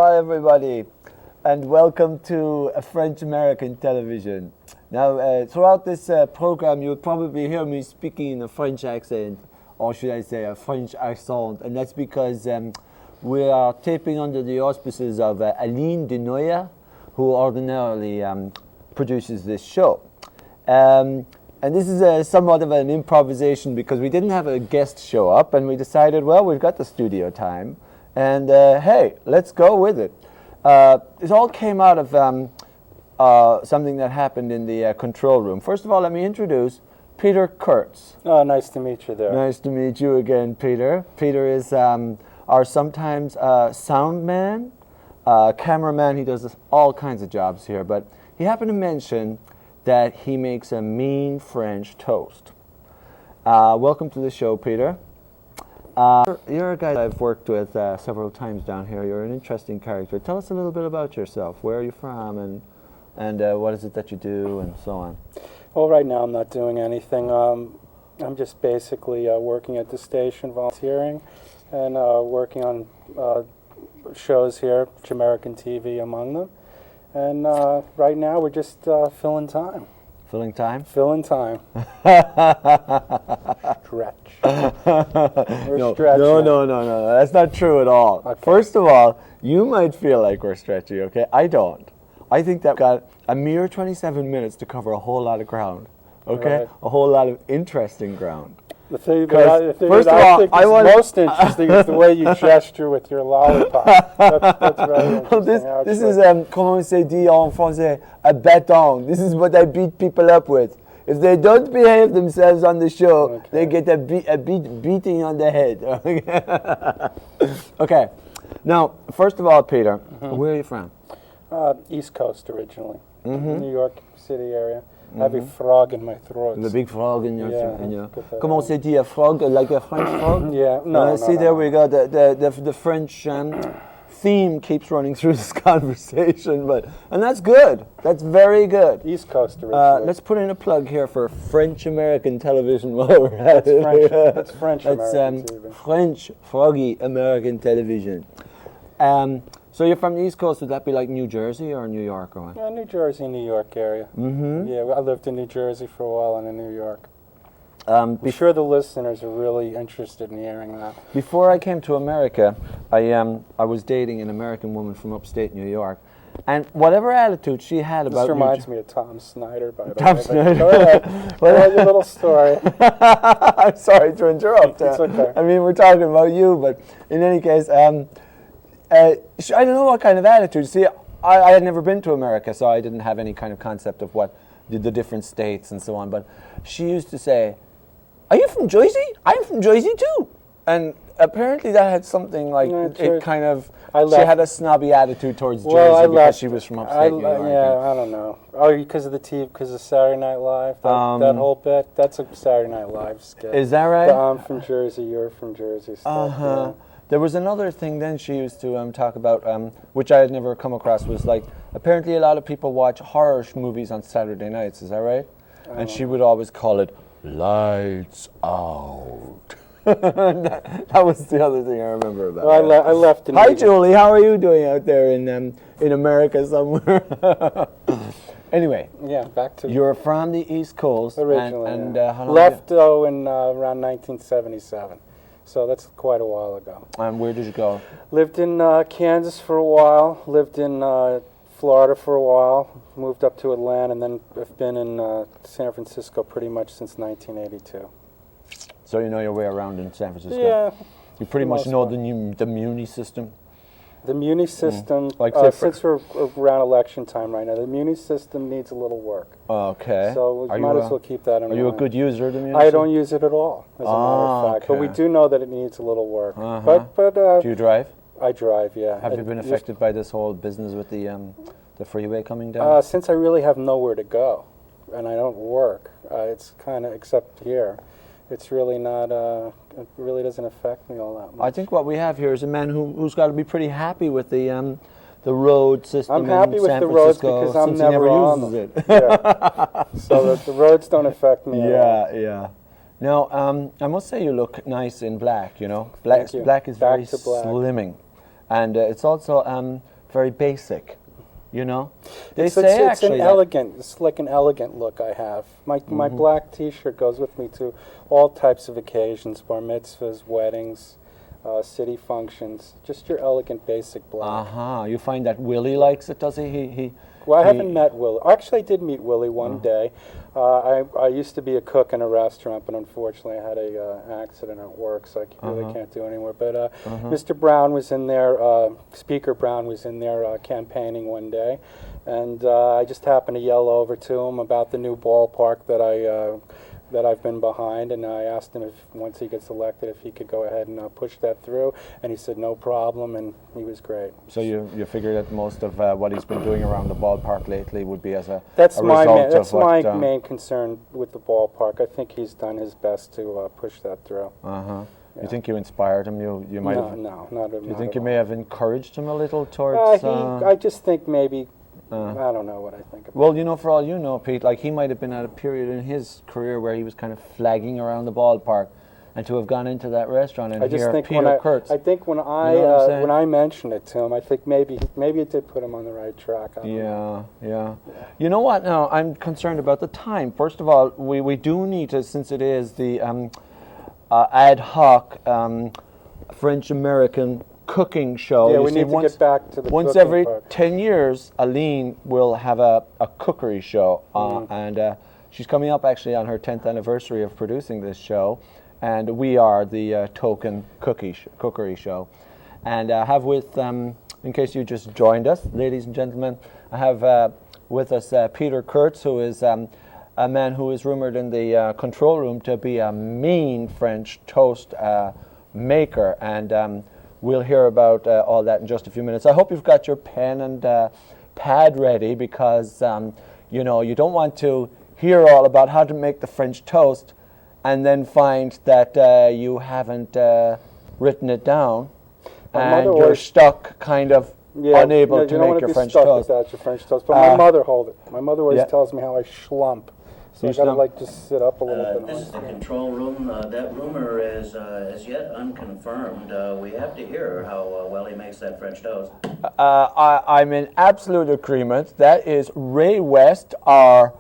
Hi everybody, and welcome to French American television. Now, throughout this program, you'll probably hear me speaking in a French accent, or should I say a French accent, and that's because we are taping under the auspices of Aline Denoyer, who ordinarily produces this show. And this is somewhat of an improvisation because we didn't have a guest show up, and we decided, well, we've got the studio time, and hey, let's go with it. This all came out of something that happened in the control room. First of all, let me introduce Peter Kurtz. Oh, nice to meet you there. Nice to meet you again, Peter. Peter is our sometimes sound man, cameraman. He does all kinds of jobs here, but he happened to mention that he makes a mean French toast. Welcome to the show, Peter. You're a guy that I've worked with several times down here. You're an interesting character. Tell us a little bit about yourself. Where are you from, and what is it that you do, and so on? Well, right now I'm not doing anything. I'm just basically working at the station, volunteering, and working on shows here, American TV among them. And right now we're just filling time. Filling time? Filling time. Stretch. No, stretching. No. That's not true at all. Okay. First of all, you might feel like we're stretchy, okay? I don't. I think that we've got a mere 27 minutes to cover a whole lot of ground, okay? Right. A whole lot of interesting ground. The thing that I think want most interesting is the way you gesture with your lollipop. That's very interesting. This is, comment c'est dit en français, a bâton. This is what I beat people up with. If they don't behave themselves on the show, okay, they get a beating on the head. Okay. Now, first of all, Peter, where are you from? East Coast originally, New York City area. I have a frog in my throat. The big frog in your throat. Yeah. Comment c'est dit, a frog, like a French frog? Yeah, no. See, there we go. The French theme keeps running through this conversation, and that's good. That's very good. East Coast originally. Let's put in a plug here for French American television while we're at it. That's French American TV. French froggy American television. So you're from the East Coast. Would that be like New Jersey or New York or what? Yeah, New Jersey, New York area. Mm-hmm. Yeah, I lived in New Jersey for a while and in New York. I'm sure the listeners are really interested in hearing that. Before I came to America, I was dating an American woman from upstate New York, and whatever attitude she had about this reminds me of Tom Snyder, by the way. Tom Snyder. Go ahead. Tell your little story. I'm sorry to interrupt. It's okay. I mean, we're talking about you, but in any case, I don't know what kind of attitude. See, I had never been to America, so I didn't have any kind of concept of what the different states and so on. But she used to say, "Are you from Jersey? I'm from Jersey too." And apparently that had something like it kind of. She had a snobby attitude towards Jersey because she was from upstate New York. Yeah, I don't know. Oh, because of the TV, because of Saturday Night Live, that whole bit. That's a Saturday Night Live skit. Is that right? I'm from Jersey, you're from Jersey. Stuff, yeah. There was another thing then she used to talk about, which I had never come across, was like, apparently a lot of people watch horror movies on Saturday nights, is that right? And she would always call it, Lights Out. that was the other thing I remember about well, I left in Hi, Julie, how are you doing out there in America somewhere? Anyway. Yeah, back to... You're from the East Coast. Originally, and how long left, though, in around 1977. So that's quite a while ago. And where did you go? Lived in Kansas for a while, lived in Florida for a while, moved up to Atlanta, and then I've been in San Francisco pretty much since 1982. So you know your way around in San Francisco? Yeah. You pretty much know the Muni system? The Muni system, since we're around election time right now, the Muni system needs a little work. Okay. So we might as well keep that in mind. Are you a good user of the Muni system? I don't use it at all, as a matter of fact. Okay. But we do know that it needs a little work. But do you drive? I drive, yeah. Have you been affected by this whole business with the freeway coming down? Since I really have nowhere to go, and I don't work, it's kind of, except here, it's really not, it really doesn't affect me all that much. I think what we have here is a man who's got to be pretty happy with the road system I'm happy with the roads because I'm never on them. It. Yeah. So that the roads don't affect me at all. Yeah. Now, I must say you look nice in black, you know. Black is very slimming. And it's also very basic, you know. They It's say an actually that- elegant. It's like an elegant look I have. My black T-shirt goes with me to all types of occasions: bar mitzvahs, weddings, city functions. Just your elegant, basic black. You find that Willie likes it, does he? Well, I haven't met Willie. Actually, I did meet Willie one day. I used to be a cook in a restaurant, but unfortunately I had a accident at work, so I really can't do it anymore. But Mr. Brown was in there, Speaker Brown was in there campaigning one day, and I just happened to yell over to him about the new ballpark that I've been behind, and I asked him if once he gets elected if he could go ahead and push that through, and he said no problem, and he was great. So you figure that most of what he's been doing around the ballpark lately would be as a That's a my result that's of what, my main concern with the ballpark. I think he's done his best to push that through. You Yeah. think you inspired him? You might. No, not at all. You think you may have encouraged him a little towards? I just think maybe. I don't know what I think about. Well, you know, for all you know, Pete, like he might have been at a period in his career where he was kind of flagging around the ballpark, and to have gone into that restaurant and I just hear think Peter Kurtz. I think when know what I'm saying? when I mentioned it to him, I think maybe it did put him on the right track. I don't know. Yeah. You know what? Now I'm concerned about the time. First of all, we do need to, since it is the ad hoc French-American cooking show. Yeah, You we see, need to get back to the once cooking every part. 10 years, Aline will have a cookery show, and she's coming up actually on her 10th anniversary of producing this show, and we are the token cookery show. And I have with, in case you just joined us, ladies and gentlemen, I have with us Peter Kurtz, who is a man who is rumored in the control room to be a mean French toast maker, and we'll hear about all that in just a few minutes. I hope you've got your pen and pad ready, because you know, you don't want to hear all about how to make the French toast and then find that you haven't written it down, and you're stuck kind of unable to make your French toast. Without your French toast. But my mother hold it. My mother always tells me how I schlump. So I gotta like just sit up a little bit. This is the control room. That rumor is as yet unconfirmed. We have to hear how well he makes that French toast. I'm in absolute agreement. That is Ray West, our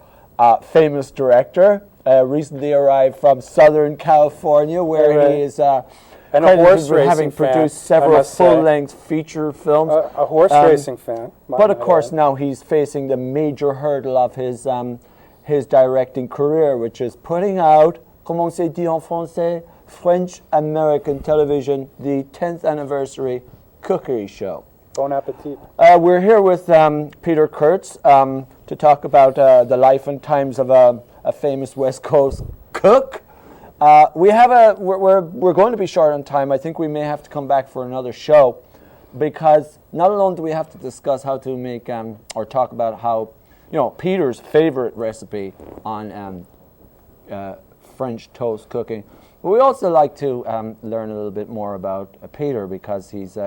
famous director, recently arrived from Southern California, where he is and a horse racing having fan, produced several full-length feature films. A horse racing fan. But of course, now he's facing the major hurdle of his directing career, which is putting out, comment c'est dit en français, French-American television, the 10th anniversary cookery show. Bon appetit. We're here with Peter Kurtz to talk about the life and times of a famous West Coast cook. We're going to be short on time. I think we may have to come back for another show, because not alone do we have to discuss how to make or talk about how, you know, Peter's favorite recipe on French toast cooking. But we also like to learn a little bit more about Peter, because he's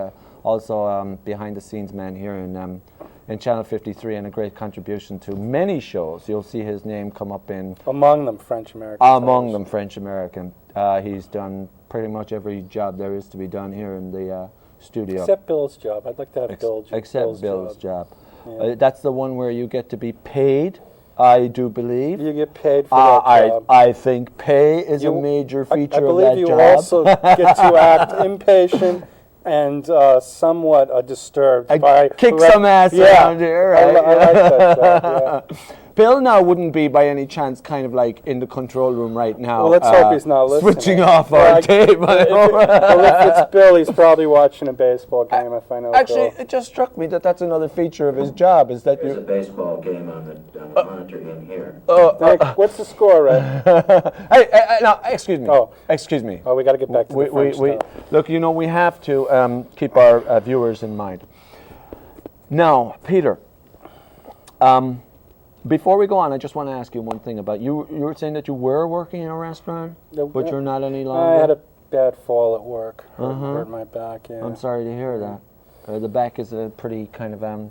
also behind-the-scenes man here in Channel 53, and a great contribution to many shows. You'll see his name come up in... Among them French-American. Among them French-American. He's done pretty much every job there is to be done here in the studio. Except Bill's job. I'd like to have Bill's job. Yeah. That's the one where you get to be paid, I do believe. You get paid for that job. I think pay is a major feature I of that believe you job. also get to act impatient and somewhat disturbed by... Kick some ass around here, right? I like that job, yeah. Bill now wouldn't be by any chance kind of like in the control room right now. Well, let's hope he's not listening. Switching off our tape. If it's Bill, he's probably watching a baseball game, if I know Actually, Bill. it just struck me that that's another feature of his job, is that There's a baseball game on the monitor in here. What's the score, Ray? Hey, no, excuse me. Oh. Excuse me. Oh, we got to get back to the French stuff. Look, you know, we have to keep our viewers in mind. Now, Peter, before we go on, I just want to ask you one thing about you. You were saying that you were working in a restaurant, but you're not any longer? I had a bad fall at work. Hurt my back, yeah. I'm sorry to hear that. The back is a pretty kind of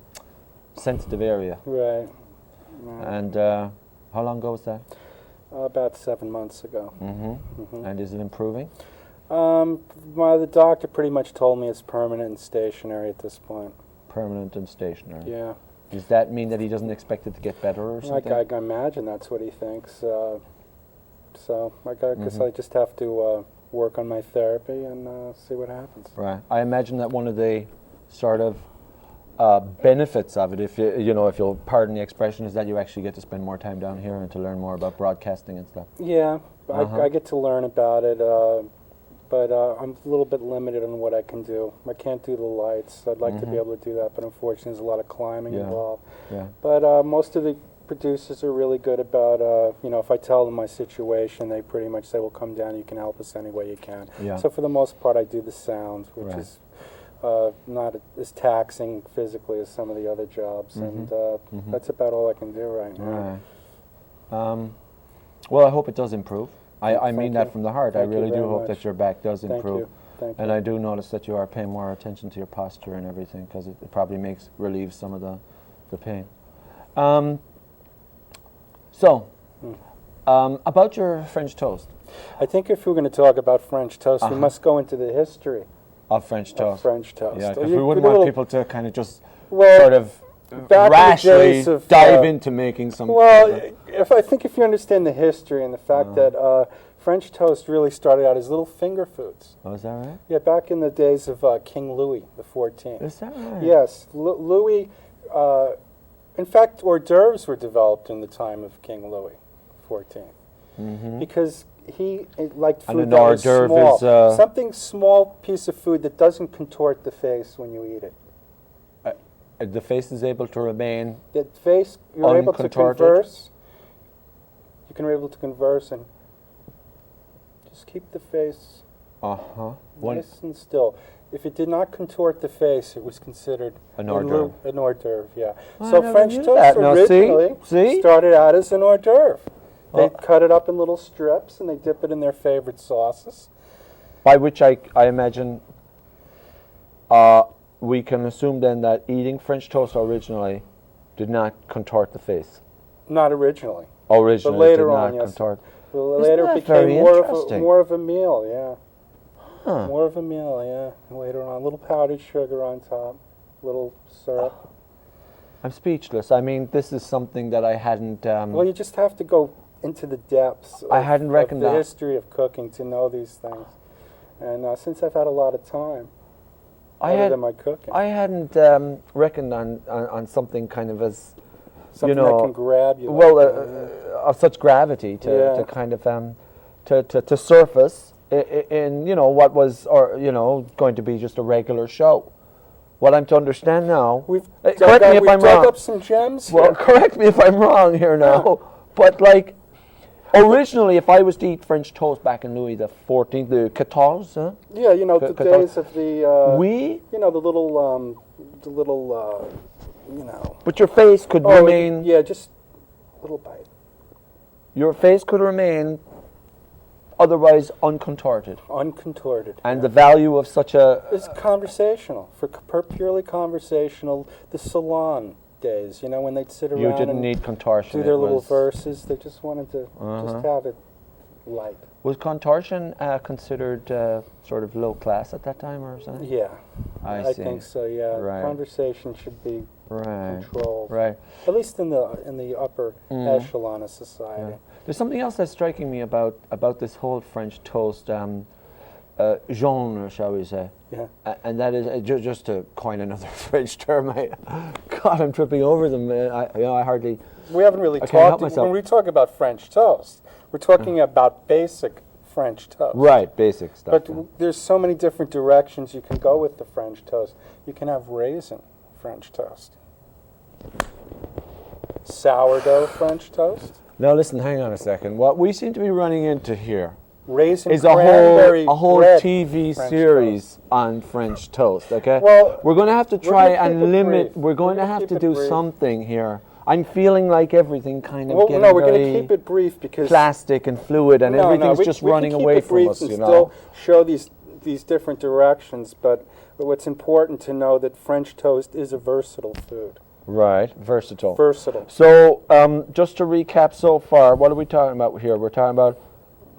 sensitive area. Right. And how long ago was that? About 7 months ago. And is it improving? The doctor pretty much told me it's permanent and stationary at this point. permanent and stationary. Yeah. Does that mean that he doesn't expect it to get better or something? I imagine that's what he thinks. So guess I just have to work on my therapy and see what happens. Right. I imagine that one of the sort of benefits of it, if you'll pardon the expression, is that you actually get to spend more time down here and to learn more about broadcasting and stuff. Yeah, I get to learn about it, but I'm a little bit limited on what I can do. I can't do the lights. I'd like to be able to do that, but unfortunately there's a lot of climbing involved. Yeah. But most of the producers are really good about, if I tell them my situation, they pretty much say, well, come down, you can help us any way you can. Yeah. So for the most part, I do the sound, which is not as taxing physically as some of the other jobs, and that's about all I can do right now. Right. Well, I hope it does improve. I mean that from the heart. Thank I really you do very hope much. that your back does improve. Thank And you. I do notice that you are paying more attention to your posture and everything, because it probably relieves some of the pain. About your French toast. I think if we're going to talk about French toast, we must go into the history Of French toast. of French toast. Yeah, Oh, because you we wouldn't could want people to kind of just Well, sort of back in the rashly days of, dive into making some. Well, if you understand the history and the fact that French toast really started out as little finger foods. Oh, is that right? Yeah, back in the days of King Louis XIV. Is that right? Yes, Louis. In fact, hors d'oeuvres were developed in the time of King Louis XIV because he liked And food an that hors was d'oeuvre small. is, Something small piece of food that doesn't contort the face when you eat it. The face is able to remain. The face, you're able to Uncontorted? converse. You can be able to converse and just keep the face nice and still. If it did not contort the face, it was considered An hors d'oeuvre. An hors d'oeuvre, yeah. I So never French knew toast that. Now, originally see? started out as an hors d'oeuvre. They Oh. cut it up in little strips and they dip it in their favorite sauces. By which I imagine we can assume then that eating French toast originally did not contort the face. Not originally. Originally, But later did not on, yes. contort. Well, Isn't later that it very became interesting? more of a meal, yeah. Huh. More of a meal, yeah. Later on, a little powdered sugar on top, little syrup. I'm speechless. I mean, this is something that I hadn't. Well, you just have to go into the depths I hadn't reckoned of the that. history of cooking to know these things. And since I've had a lot of time, I other had. than my cooking, I hadn't reckoned on something kind of as something that can grab you. well like that, of such gravity to Yeah. kind of to surface in what was going to be just a regular show. What I'm to understand now. We've correct me if we've I'm dug wrong. up some gems Well, here. correct me if I'm wrong here now, but like originally, if I was to eat French toast back in Louis the 14th, the 14th, huh? Yeah, the days of the Oui, the little but your face could remain. yeah, just a little bite. Your face could remain otherwise uncontorted, Uncontorted. and the value of such a It's conversational, purely conversational. The salon days, when they'd sit around you didn't and need contortion. do their It little was- verses. They just wanted to just have it light. Was contortion considered sort of low class at that time, or something? Yeah, I see. think so. Yeah, Right. conversation should be Right, controlled, right. at least in the upper echelon of society. Yeah. There's something else that's striking me about this whole French toast genre, shall we say? Yeah. And that is just to coin another French term. God, I'm tripping over them. I hardly. We haven't really I can't help talked. myself. When we talk about French toast, we're talking about basic French toast. Right, basic stuff. But yeah. there's so many different directions you can go with the French toast. You can have raisin French toast, sourdough French toast, Now listen, hang on a second. What we seem to be running into here raisin is a cranberry whole bread TV French series toast. on French toast. Okay. Well, we're going to have to we're try gonna keep and it limit. brief. We're going We're to gonna have keep to it do brief. something here. I'm feeling like everything kind of Well, getting no, we're going very to keep it brief because plastic and fluid, and everything's we just can running keep away it from brief us. and You still know. show these different directions, but what's important to know that French toast is a versatile food. Right. Versatile. Versatile. So, just to recap so far, what are we talking about here? We're talking about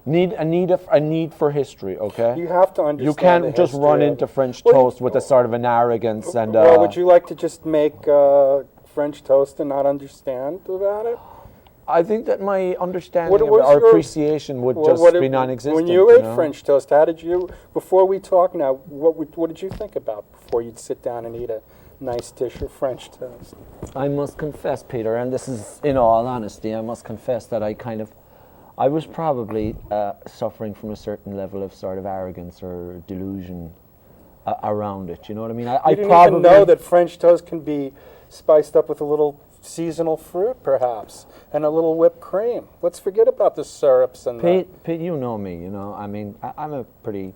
A need for history, okay? You have to understand. You can't the just history run of into it. French Well, toast with a sort of an arrogance and. Well, would you like to just make French toast and not understand about it? I think that my understanding What of was our your- appreciation would Well, just be non-existent. When you ate know? French toast, how did you? Before we talk now, what did you think about before you'd sit down and eat a nice dish of French toast? I must confess, Peter, and this is in all honesty, I must confess that I was probably suffering from a certain level of sort of arrogance or delusion around it. You know what I mean? I You didn't probably even know that French toast can be spiced up with a little seasonal fruit, perhaps, and a little whipped cream. Let's forget about the syrups and Pete, you know me. You know, I mean, I'm a pretty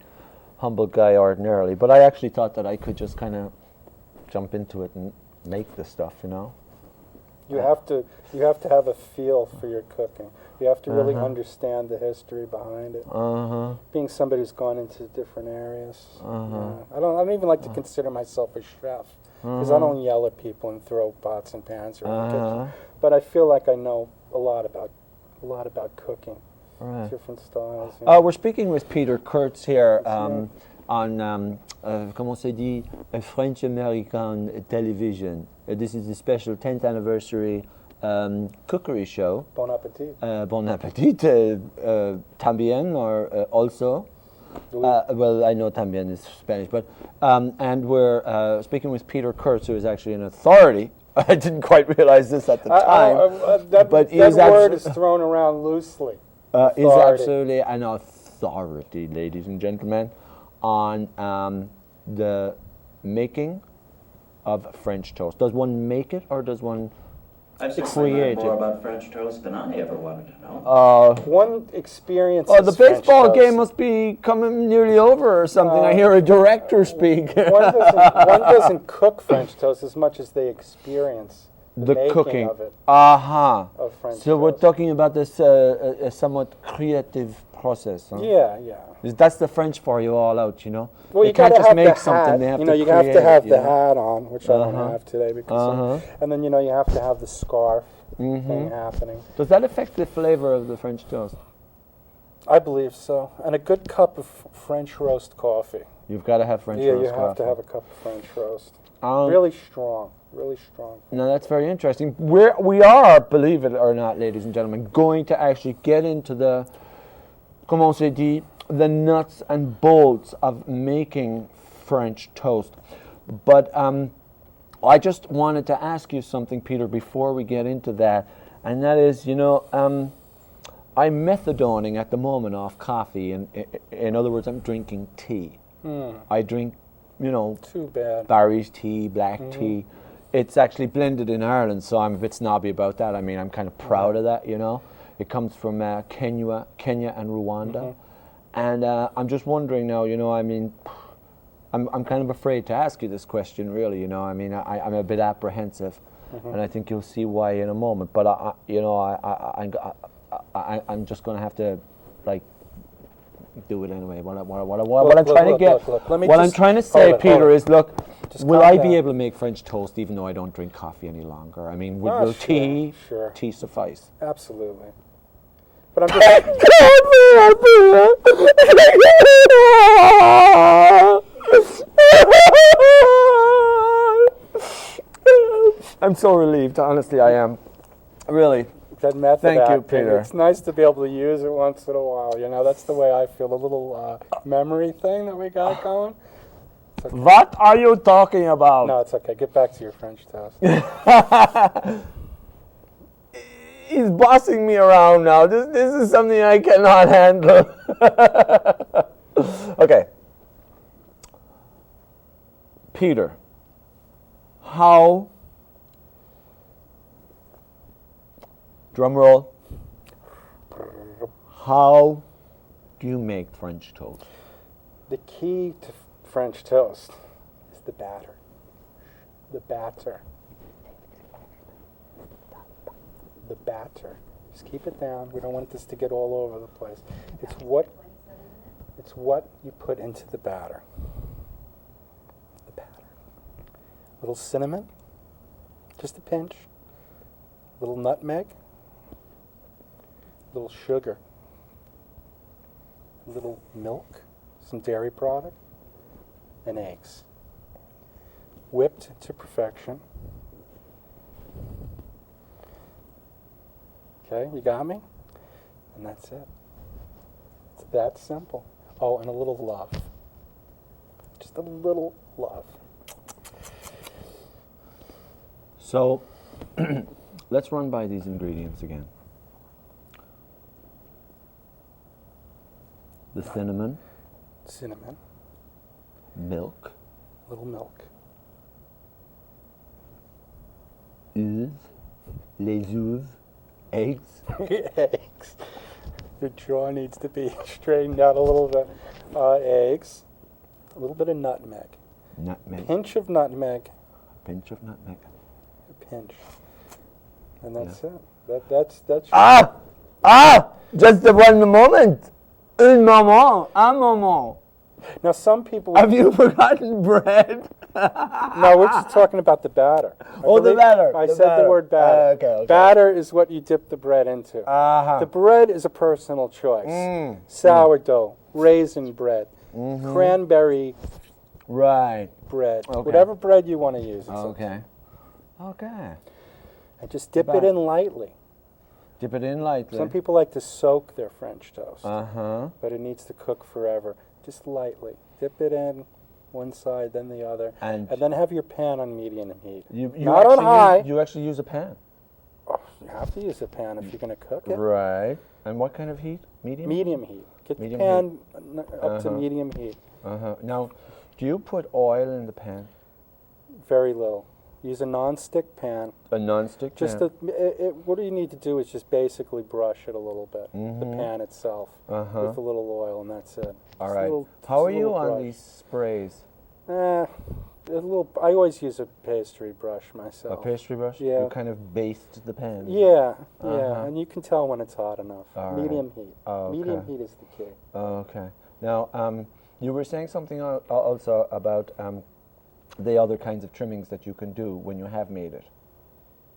humble guy ordinarily, but I actually thought that I could just kind of jump into it and make the stuff. You know. You have to have a feel for your cooking. You have to really understand the history behind it. Being somebody who's gone into different areas. Yeah. I don't even like to consider myself a chef because I don't yell at people and throw pots and pans around the kitchen. But I feel like I know a lot about cooking. Right. Different styles. You know. We're speaking with Peter Kurtz here on comment c'est dit, French American television. This is a special 10th anniversary cookery show. Bon appetit. Bon appetit, también, or also. Well, I know también is Spanish, but and we're speaking with Peter Kurtz, who is actually an authority. I didn't quite realize this at the time, that word is thrown around loosely. Is absolutely an authority, ladies and gentlemen, on the making of French toast. Does one make it, or does one I've create learned more it? about French toast than I ever wanted to know. One experience. Oh, the baseball game must be coming nearly over or something. I hear a director speak. one doesn't cook French toast as much as they experience the making cooking. of it. Of French so we're toast. talking about this a somewhat creative process. Huh? Yeah. That's the French for you all out, you know. Well, they you can't gotta just have make the something. hat. They have you to know, you have create to have it, the you know? hat on, which I don't have today, because and then you have to have the scarf thing happening. Does that affect the flavor of the French toast? I believe so. And a good cup of French roast coffee. You've got to have French Yeah, roast you have coffee. to have a cup of French roast. Um, Really strong. No, that's very interesting. We are, believe it or not, ladies and gentlemen, going to actually get into the, comment c'est dit, the nuts and bolts of making French toast. But I just wanted to ask you something, Peter, before we get into that, and that is, you know, I'm methadoning at the moment off coffee, and in other words, I'm drinking tea. I drink, you know, Too bad. Barry's tea, black tea. It's actually blended in Ireland, so I'm a bit snobby about that. I mean, I'm kind of proud of that, you know. It comes from Kenya and Rwanda. And I'm just wondering now, you know, I mean, I'm kind of afraid to ask you this question, really, you know. I mean, I'm a bit apprehensive, and I think you'll see why in a moment. But, I'm just going to have to, like, do it anyway. What I'm trying to say, Peter, is look. Just will calm I down. be able to make French toast even though I don't drink coffee any longer? I mean, will tea suffice? Absolutely. But I'm just. I'm so relieved. Honestly, I am. Really. That method Thank you, acting, Peter. It's nice to be able to use it once in a while. You know, that's the way I feel. A little memory thing that we got going. Okay. What are you talking about? No, it's okay. Get back to your French toast. He's bossing me around now. This is something I cannot handle. Okay. Peter, how, drum roll, how do you make French toast? The key to French toast is the batter. The batter. The batter. Just keep it down. We don't want this to get all over the place. It's what you put into the batter. The batter. A little cinnamon, just a pinch. A little nutmeg. A little sugar. a little milk, some dairy product, and eggs. Whipped to perfection. Okay, you got me? And that's it. It's that simple. Oh, and a little love. Just a little love. So, let's run by these ingredients again. The cinnamon, Cinnamon, milk, little milk, œufs, les œufs, eggs. eggs. Your jaw needs to be straightened out a little bit. Eggs, a little bit of nutmeg, Nutmeg, pinch of nutmeg, pinch of nutmeg. a pinch, and that's it. That's Just the one moment. Un moment, un moment. Now some people. Have you forgotten bread? No, we're just talking about the batter. The batter. I said the word batter. Okay. Batter is what you dip the bread into. Uh-huh. The bread is a personal choice. Sourdough, raisin bread, cranberry Right. bread, Okay. whatever bread you want to use. Okay. And just dip it in lightly. Dip it in lightly. Some people like to soak their French toast, Uh-huh. but it needs to cook forever. Just lightly. Dip it in one side, then the other, And then have your pan on medium heat. You Not on actually high. You actually use a pan. Oh, you have to use a pan if you're going to cook it. Right. And what kind of heat? Medium? Medium heat. Get Medium the pan up to medium heat. Uh-huh. Now, do you put oil in the pan? Very little. Use a non-stick pan. A non-stick Just pan? what you need to do is just basically brush it a little bit, the Mhm. pan itself, Uh-huh. with a little oil, and that's it. All Just a right. little- How are just a you little on brush. these sprays? A little. I always use a pastry brush myself. A pastry brush? Yeah. You kind of baste the pan? Yeah, Uh-huh. and you can tell when it's hot enough. All right. Medium heat. Oh, okay. Medium heat is the key. Okay. Now, you were saying something also about the other kinds of trimmings that you can do when you have made it.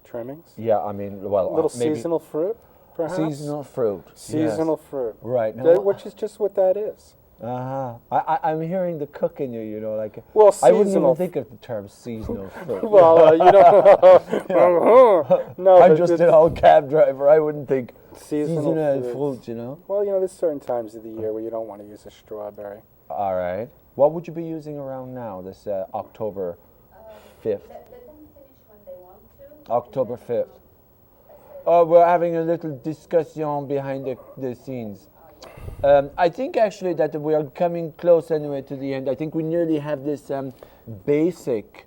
Trimmings. Yeah, I mean, well, A little maybe seasonal fruit, perhaps. seasonal fruit. Seasonal fruit. Right. Now, Which is just what that is. uh-huh. I'm hearing the cook in you, you know, like, Well, I wouldn't even seasonal. think of the term seasonal fruit. Well, you don't. No, I'm but just it's an old cab driver. I wouldn't think seasonal fruits. fruit, you know. Well, there's certain times of the year where you don't want to use a strawberry. All right. What would you be using around now, this October 5th? Let them finish when they want to. October 5th. Oh, we're having a little discussion behind the scenes. I think actually that we are coming close anyway to the end. I think we nearly have this basic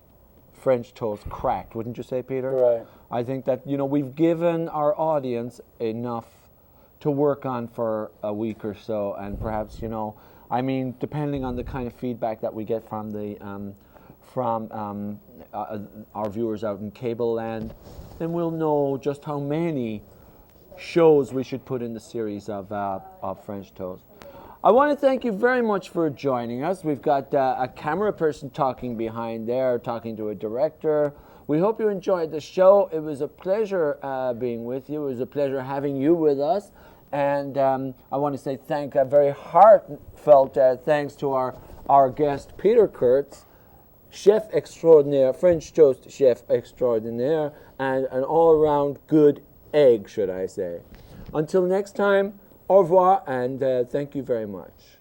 French toast cracked, wouldn't you say, Peter? Right. I think that, we've given our audience enough to work on for a week or so, and perhaps, depending on the kind of feedback that we get from the our viewers out in cable land, then we'll know just how many shows we should put in the series of French Toast. I want to thank you very much for joining us. We've got a camera person talking behind there, talking to a director. We hope you enjoyed the show. It was a pleasure being with you. It was a pleasure having you with us. And I want to say a very heartfelt thanks to our guest, Peter Kurtz, chef extraordinaire, French toast chef extraordinaire, and an all-around good egg, should I say. Until next time, au revoir, and thank you very much.